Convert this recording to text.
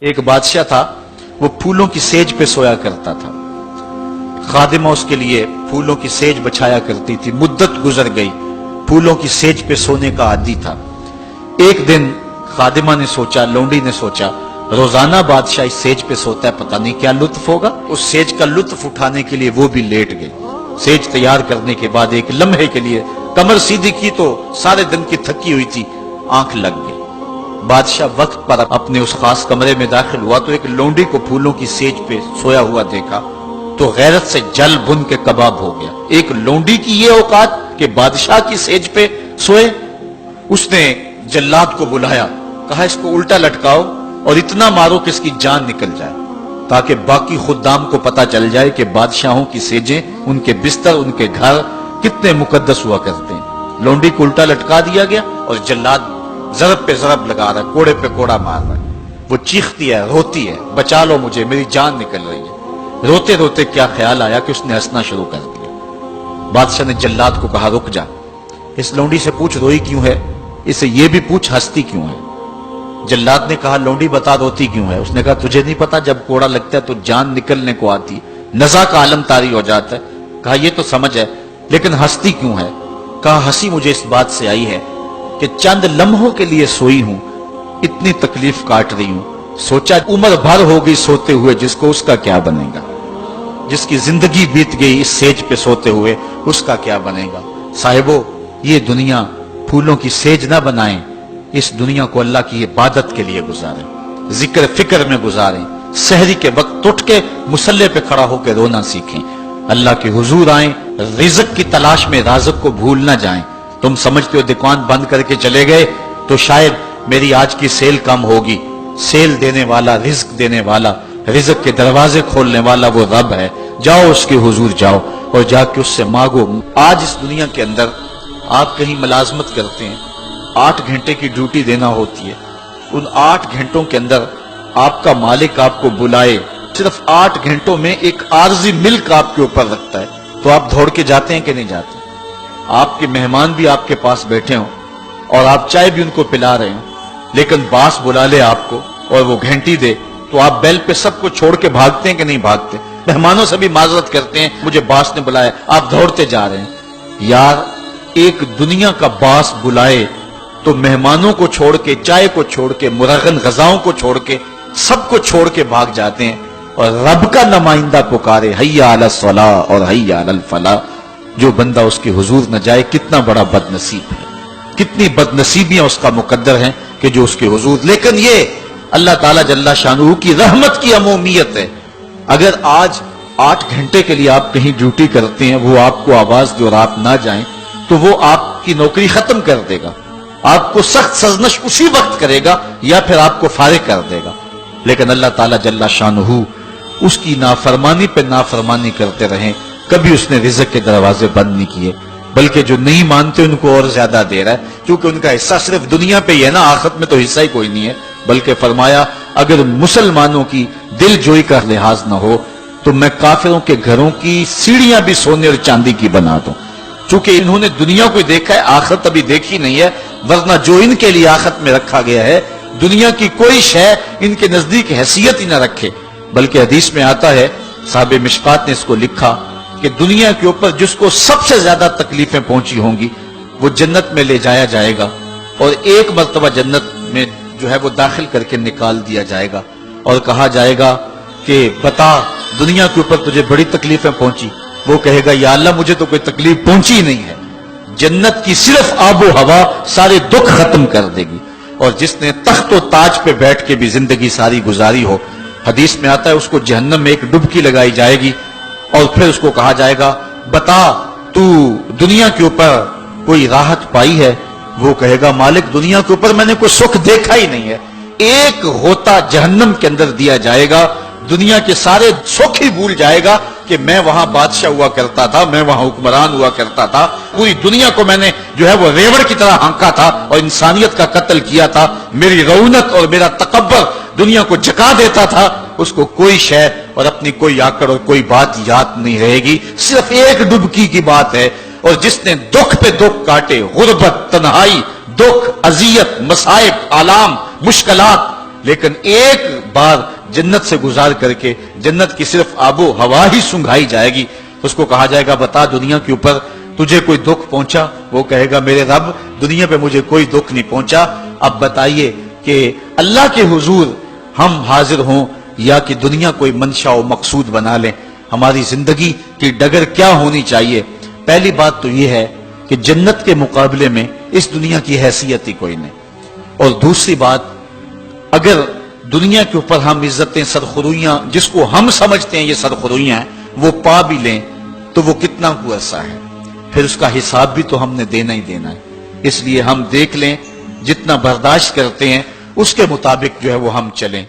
ایک بادشاہ تھا، وہ پھولوں کی سیج پہ سویا کرتا تھا. خادمہ اس کے لیے پھولوں کی سیج بچھایا کرتی تھی. مدت گزر گئی، پھولوں کی سیج پہ سونے کا عادی تھا. ایک دن خادمہ نے سوچا، لونڈی نے سوچا، روزانہ بادشاہ اس سیج پہ سوتا ہے، پتہ نہیں کیا لطف ہوگا. اس سیج کا لطف اٹھانے کے لیے وہ بھی لیٹ گئی. سیج تیار کرنے کے بعد ایک لمحے کے لیے کمر سیدھی کی تو سارے دن کی تھکی ہوئی تھی، آنکھ لگ گئی. بادشاہ وقت پر اپنے اس خاص کمرے میں داخل ہوا تو ایک لونڈی کو پھولوں کی سیج پہ سویا ہوا دیکھا تو غیرت سے جل بن کے کباب ہو گیا. ایک لونڈی کی یہ اوقات کہ بادشاہ کی سیج پہ سوئے. اس نے جلاد کو بلایا، کہا اس کو الٹا لٹکاؤ اور اتنا مارو کہ اس کی جان نکل جائے، تاکہ باقی خدام کو پتا چل جائے کہ بادشاہوں کی سیجیں، ان کے بستر، ان کے گھر کتنے مقدس ہوا کرتے ہیں. لونڈی کو الٹا لٹکا دیا گیا اور جلاد ضرب پہ ضرب لگا رہا ہے، کوڑے پہ کوڑا مار رہا ہے. وہ چیختی ہے، روتی ہے، بچا لو مجھے، میری جان نکل رہی ہے. روتے روتے کیا خیال آیا کہ اس نے ہنسنا شروع کر دیا. بادشاہ نے جلاد کو کہا رک جا، اس لونڈی سے پوچھ روئی کیوں ہے، اسے یہ بھی پوچھ ہنستی کیوں ہے. جلاد نے کہا لونڈی بتا روتی کیوں ہے. اس نے کہا تجھے نہیں پتا جب کوڑا لگتا ہے تو جان نکلنے کو آتی ہے، نزا کا عالم طاری ہو جاتا ہے. کہا یہ تو سمجھ ہے لیکن ہنستی کیوں ہے. کہا ہنسی مجھے اس بات سے آئی ہے کہ چند لمحوں کے لیے سوئی ہوں، اتنی تکلیف کاٹ رہی ہوں، سوچا عمر بھر ہو گئی سوتے ہوئے، جس کو اس کا کیا بنے گا. جس کی زندگی بیت گئی اس سیج پہ سوتے ہوئے، اس کا کیا بنے گا. صاحبو، یہ دنیا پھولوں کی سیج نہ بنائیں، اس دنیا کو اللہ کی عبادت کے لیے گزاریں، ذکر فکر میں گزاریں. سحری کے وقت اٹھ کے مصلے پہ کھڑا ہو کے رونا سیکھیں، اللہ کے حضور آئیں، رزق کی تلاش میں رازق کو بھول نہ جائیں. تم سمجھتے ہو دکان بند کر کے چلے گئے تو شاید میری آج کی سیل کم ہوگی. سیل دینے والا، رزق دینے والا، رزق کے دروازے کھولنے والا وہ رب ہے. جاؤ اس کے حضور جاؤ اور جا کے اس سے مانگو. آج اس دنیا کے اندر آپ کہیں ملازمت کرتے ہیں، 8 گھنٹے کی ڈیوٹی دینا ہوتی ہے. ان 8 گھنٹوں کے اندر آپ کا مالک آپ کو بلائے، صرف 8 گھنٹوں میں ایک عارضی ملک آپ کے اوپر رکھتا ہے، تو آپ دوڑ کے جاتے ہیں کہ نہیں جاتے. آپ کے مہمان بھی آپ کے پاس بیٹھے ہوں اور آپ چائے بھی ان کو پلا رہے ہوں، لیکن باس بلا لے آپ کو اور وہ گھنٹی دے تو آپ بیل پہ سب کو چھوڑ کے بھاگتے ہیں کہ نہیں بھاگتے. مہمانوں سے بھی معذرت کرتے ہیں، مجھے باس نے بلایا، آپ دوڑتے جا رہے ہیں. یار ایک دنیا کا باس بلائے تو مہمانوں کو چھوڑ کے، چائے کو چھوڑ کے، مرغن غذاؤں کو چھوڑ کے، سب کو چھوڑ کے بھاگ جاتے ہیں. اور رب کا نمائندہ پکارے حیا علی الصلاح اور حیا علی الفلاح، جو بندہ اس کے حضور نہ جائے کتنا بڑا بد نصیب ہے. کتنی بد نصیبیاں اس کا مقدر ہیں کہ جو اس کے حضور. لیکن یہ اللہ تعالیٰ جل شانہ کی رحمت کی عمومیت ہے. اگر آج 8 گھنٹے کے لیے آپ کہیں ڈیوٹی کرتے ہیں، وہ آپ کو آواز دے اور آپ نہ جائیں تو وہ آپ کی نوکری ختم کر دے گا، آپ کو سخت سرزنش اسی وقت کرے گا یا پھر آپ کو فارغ کر دے گا. لیکن اللہ تعالیٰ جل شانہ اس کی نافرمانی پہ نافرمانی کرتے رہیں، کبھی اس نے رزق کے دروازے بند نہیں کیے، بلکہ جو نہیں مانتے ان کو اور زیادہ دے رہا ہے، کیونکہ ان کا حصہ صرف دنیا پہ ہی ہے نا، آخرت میں تو حصہ ہی کوئی نہیں ہے. بلکہ فرمایا اگر مسلمانوں کی دل جوئی کا لحاظ نہ ہو تو میں کافروں کے گھروں کی سیڑھیاں بھی سونے اور چاندی کی بنا دوں. چونکہ انہوں نے دنیا کو دیکھا ہے، آخرت ابھی دیکھی نہیں ہے، ورنہ جو ان کے لیے آخرت میں رکھا گیا ہے دنیا کی کوئی شے ان کے نزدیک حیثیت ہی نہ رکھے. بلکہ حدیث میں آتا ہے، صاحب مشکات نے اس کو لکھا کہ دنیا کے اوپر جس کو سب سے زیادہ تکلیفیں پہنچی ہوں گی وہ جنت میں لے جایا جائے گا اور ایک مرتبہ جنت میں جو ہے وہ داخل کر کے نکال دیا جائے گا اور کہا جائے گا کہ بتا دنیا کے اوپر تجھے بڑی تکلیفیں پہنچی. وہ کہے گا یا اللہ مجھے تو کوئی تکلیف پہنچی ہی نہیں ہے. جنت کی صرف آب و ہوا سارے دکھ ختم کر دے گی. اور جس نے تخت و تاج پہ بیٹھ کے بھی زندگی ساری گزاری ہو، حدیث میں آتا ہے اس کو جہنم میں ایک ڈبکی لگائی جائے گی اور پھر اس کو کہا جائے گا بتا تو دنیا کے اوپر کوئی راحت پائی ہے. وہ کہے گا مالک دنیا کے اوپر میں نے کوئی سکھ دیکھا ہی نہیں ہے. ایک ہوتا جہنم کے اندر دیا جائے گا، دنیا کے سارے سکھ ہی بھول جائے گا کہ میں وہاں بادشاہ ہوا کرتا تھا، میں وہاں حکمران ہوا کرتا تھا، پوری دنیا کو میں نے جو ہے وہ ریوڑ کی طرح ہانکا تھا اور انسانیت کا قتل کیا تھا. میری رونق اور میرا تکبر دنیا کو جکا دیتا تھا. اس کو کوئی شے اور اپنی کوئی آکڑ اور کوئی بات یاد نہیں رہے گی، صرف ایک ڈبکی کی بات ہے. اور جس نے دکھ پہ دکھ کاٹے، غربت، تنہائی، دکھ، اذیت، مصائب، آلام، مشکلات، لیکن ایک بار جنت سے گزار کر کے جنت کی صرف آب و ہوا ہی سنگھائی جائے گی، اس کو کہا جائے گا بتا دنیا کے اوپر تجھے کوئی دکھ پہنچا؟ وہ کہے گا میرے رب دنیا پہ مجھے کوئی دکھ نہیں پہنچا۔ اب بتائیے کہ اللہ کے حضور ہم حاضر ہوں یا کہ دنیا کوئی منشا و مقصود بنا لیں؟ ہماری زندگی کی ڈگر کیا ہونی چاہیے؟ پہلی بات تو یہ ہے کہ جنت کے مقابلے میں اس دنیا کی حیثیت ہی کوئی نہیں، اور دوسری بات اگر دنیا کے اوپر ہم عزتیں سرخرویاں جس کو ہم سمجھتے ہیں یہ سرخرویاں ہیں وہ پا بھی لیں تو وہ کتنا کو عرصہ ہے، پھر اس کا حساب بھی تو ہم نے دینا ہی دینا ہے۔ اس لیے ہم دیکھ لیں جتنا برداشت کرتے ہیں اس کے مطابق جو ہے وہ ہم چلیں۔